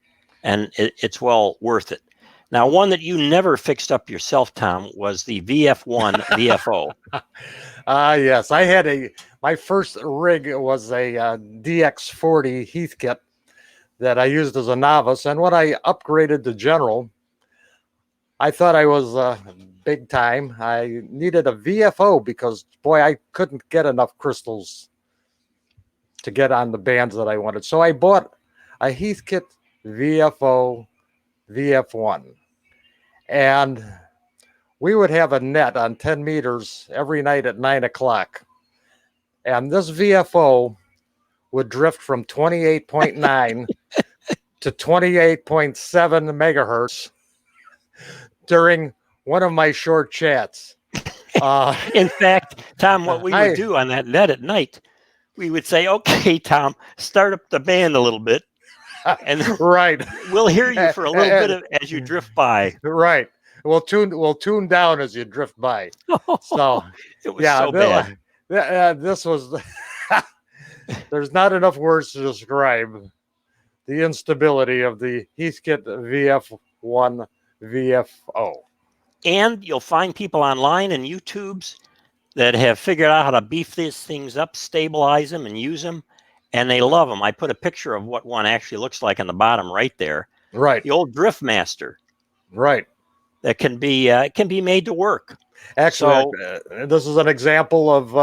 and it's well worth it. Now, one that you never fixed up yourself, Tom, was the VF1 VFO.
Yes, my first rig was a DX40 Heathkit that I used as a novice, and when I upgraded to general, I thought I was big time. I needed a VFO because, boy, I couldn't get enough crystals to get on the bands that I wanted. So I bought a Heathkit VFO VF1. And we would have a net on 10 meters every night at 9 o'clock. And this VFO would drift from 28.9 to 28.7 megahertz during one of my short chats.
In fact, Tom, what we would do on that net at night, we would say, "Okay, Tom, start up the band a little bit, and
right,
we'll hear you for a little bit as you drift by."
Right, we'll tune down as you drift by. So
it was so bad.
This was. There's not enough words to describe the instability of the Heathkit VF1 VFO.
And you'll find people online and YouTubes that have figured out how to beef these things up, stabilize them, and use them, and they love them. I put a picture of what one actually looks like on the bottom right there.
Right.
The old Drift Master.
Right.
That can be made to work.
Actually, this is an example of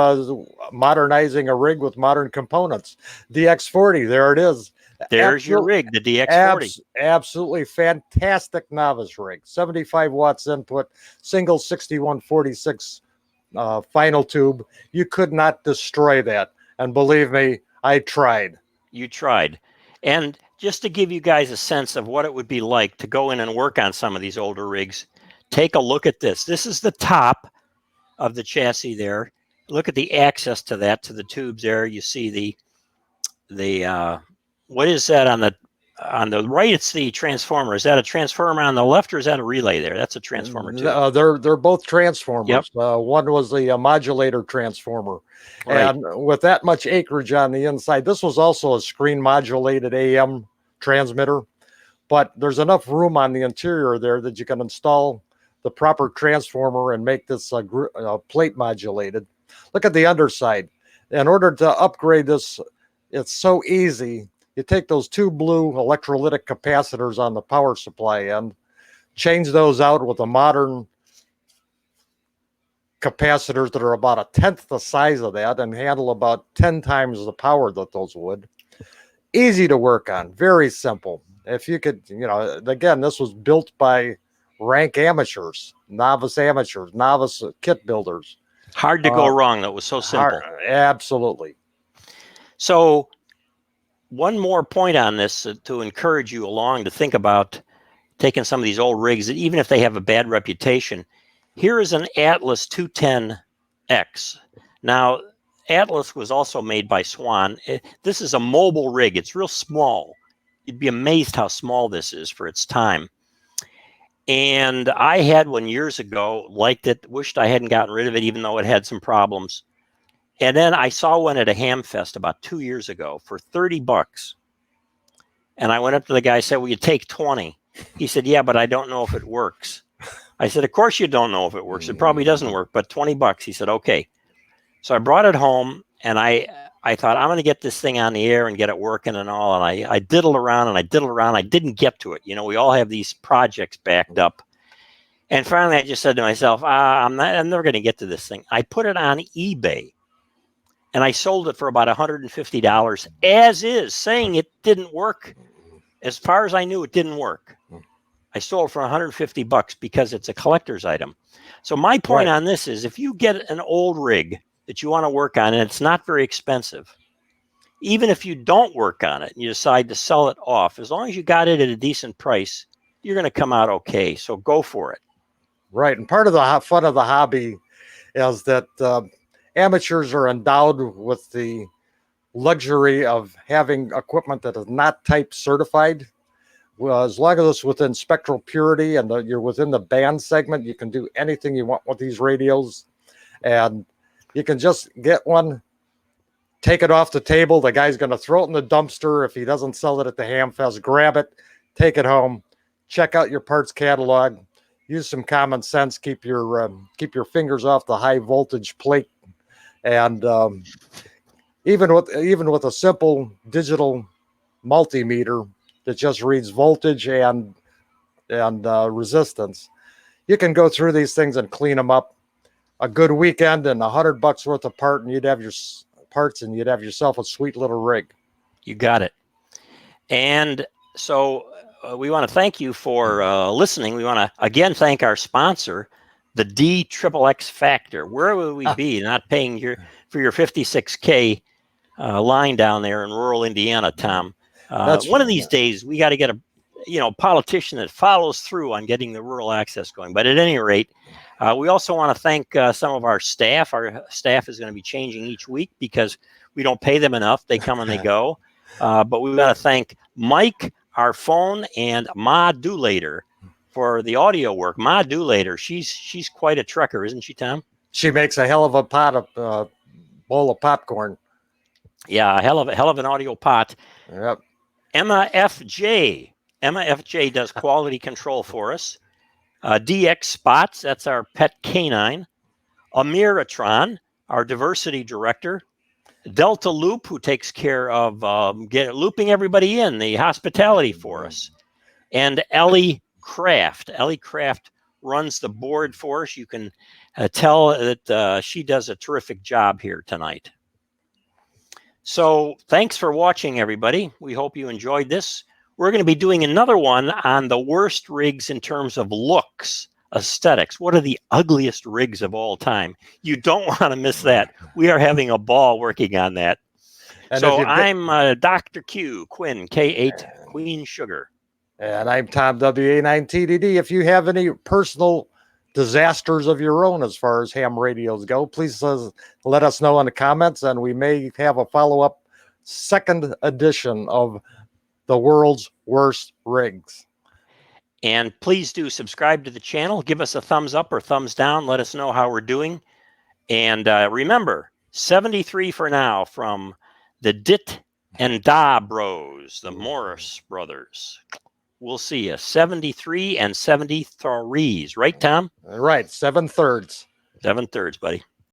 modernizing a rig with modern components. DX40, there it is.
There's your rig, the DX40.
Absolutely fantastic novice rig. 75 watts input, single 6146 final tube. You could not destroy that. And believe me, I tried.
You tried. And just to give you guys a sense of what it would be like to go in and work on some of these older rigs, take a look at this. This is the top of the chassis there. Look at the access to that, to the tubes there. You see the what is that on the right? It's the transformer. Is that a transformer on the left, or is that a relay there? That's a transformer too.
They're both transformers.
Yep.
One was the modulator transformer.
Right.
And with that much acreage on the inside, this was also a screen modulated AM transmitter, but there's enough room on the interior there that you can install the proper transformer and make this plate modulated. Look at the underside. In order to upgrade this, it's so easy. You take those two blue electrolytic capacitors on the power supply end, change those out with a modern capacitors that are about 1/10 the size of that and handle about 10 times the power that those would. Easy to work on, very simple. If you could, again, this was built by rank amateurs, novice kit builders.
Hard to go wrong. That was so simple.
Absolutely.
So one more point on this to encourage you along to think about taking some of these old rigs, even if they have a bad reputation. Here is an Atlas 210X. Now, Atlas was also made by Swan. This is a mobile rig. It's real small. You'd be amazed how small this is for its time. And I had one years ago, liked it, wished I hadn't gotten rid of it, even though it had some problems. And then I saw one at a ham fest about 2 years ago for $30. And I went up to the guy and said, "Will you take 20?" He said, "Yeah, but I don't know if it works." I said, "Of course you don't know if it works. It probably doesn't work, but $20. He said, "Okay." So I brought it home, and I thought, I'm going to get this thing on the air and get it working and all. And I diddled around and I diddled around. I didn't get to it. We all have these projects backed up. And finally, I just said to myself, I'm never going to get to this thing. I put it on eBay, and I sold it for about $150 as is, saying it didn't work. As far as I knew, it didn't work. I sold it for $150 because it's a collector's item. So my point on this is, if you get an old rig that you want to work on, and it's not very expensive, even if you don't work on it and you decide to sell it off, as long as you got it at a decent price, you're going to come out okay. So go for it.
Right. And part of the fun of the hobby is that amateurs are endowed with the luxury of having equipment that is not type certified. Well, as long as it's within spectral purity and you're within the band segment, you can do anything you want with these radios. And you can just get one, take it off the table. The guy's going to throw it in the dumpster. If he doesn't sell it at the ham fest, grab it, take it home, check out your parts catalog, use some common sense, keep your fingers off the high voltage plate. And even with a simple digital multimeter that just reads voltage and resistance, you can go through these things and clean them up. A good weekend and $100 worth of parts, and you'd have yourself a sweet little rig.
You got it. And so we want to thank you for listening. We want to again thank our sponsor, the DXXX Factor. Where would we be not paying for your 56K line down there in rural Indiana, Tom? One of these days we got to get a politician that follows through on getting the rural access going. But at any rate, we also want to thank some of our staff. Our staff is going to be changing each week because we don't pay them enough. They come and they go. But we want to thank Mike, our phone, and Ma Doolater for the audio work. Ma Doolater, she's quite a trucker, isn't she, Tom?
She makes a hell of a bowl of popcorn.
Yeah, a hell of an audio pot.
Yep.
Emma FJ does quality control for us. DX Spots, that's our pet canine. Amiratron, our diversity director. Delta Loop, who takes care of looping everybody in, the hospitality for us. And Ellie Craft. Ellie Craft runs the board for us. You can tell that she does a terrific job here tonight. So thanks for watching, everybody. We hope you enjoyed this. We're going to be doing another one on the worst rigs in terms of looks, aesthetics. What are the ugliest rigs of all time? You don't want to miss that. We are having a ball working on that. And so I'm Dr. Q, Quinn, K8, Queen Sugar.
And I'm Tom, WA9TDD. If you have any personal disasters of your own as far as ham radios go, please let us know in the comments, and we may have a follow-up second edition of the world's worst rigs.
And please do subscribe to the channel. Give us a thumbs up or thumbs down. Let us know how we're doing. And remember, 73 for now from the Dit and Da Bros, the Morris brothers. We'll see you. 73 and 73s. Right, Tom?
Right. 7/3.
7/3, buddy.